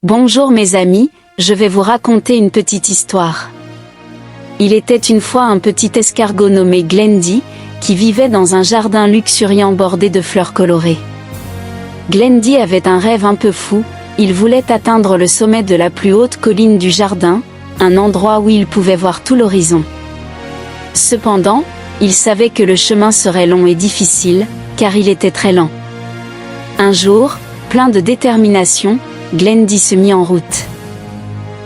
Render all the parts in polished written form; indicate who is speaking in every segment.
Speaker 1: Bonjour mes amis, je vais vous raconter une petite histoire. Il était une fois un petit escargot nommé Glendy, qui vivait dans un jardin luxuriant bordé de fleurs colorées. Glendy avait un rêve un peu fou, il voulait atteindre le sommet de la plus haute colline du jardin, un endroit où il pouvait voir tout l'horizon. Cependant, il savait que le chemin serait long et difficile, car il était très lent. Un jour, plein de détermination, Glendy se mit en route.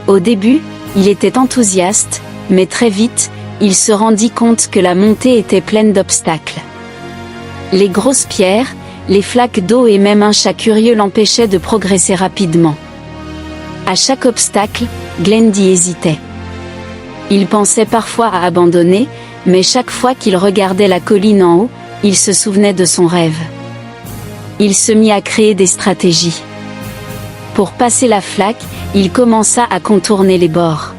Speaker 1: Au début, il était enthousiaste, mais très vite, il se rendit compte que la montée était pleine d'obstacles. Les grosses pierres, les flaques d'eau et même un chat curieux l'empêchaient de progresser rapidement. À chaque obstacle, Glendy hésitait. Il pensait parfois à abandonner, mais chaque fois qu'il regardait la colline en haut, il se souvenait de son rêve. Il se mit à créer des stratégies. Pour passer la flaque, il commença à contourner les bords.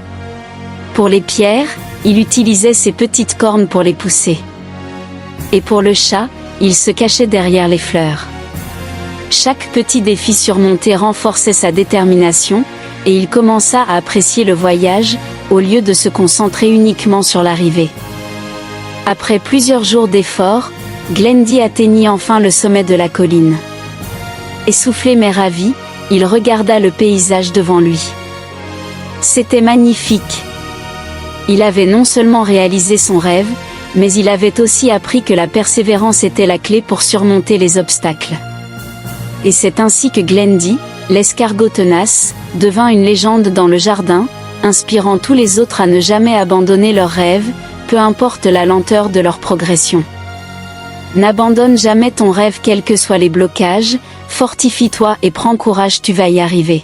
Speaker 1: Pour les pierres, il utilisait ses petites cornes pour les pousser. Et pour le chat, il se cachait derrière les fleurs. Chaque petit défi surmonté renforçait sa détermination, et il commença à apprécier le voyage, au lieu de se concentrer uniquement sur l'arrivée. Après plusieurs jours d'efforts, Glendy atteignit enfin le sommet de la colline. Essoufflé mais ravi, il regarda le paysage devant lui. C'était magnifique. Il avait non seulement réalisé son rêve, mais il avait aussi appris que la persévérance était la clé pour surmonter les obstacles. Et c'est ainsi que Glendy, l'escargot tenace, devint une légende dans le jardin, inspirant tous les autres à ne jamais abandonner leurs rêves, peu importe la lenteur de leur progression. N'abandonne jamais ton rêve quels que soient les blocages, fortifie-toi et prends courage, tu vas y arriver.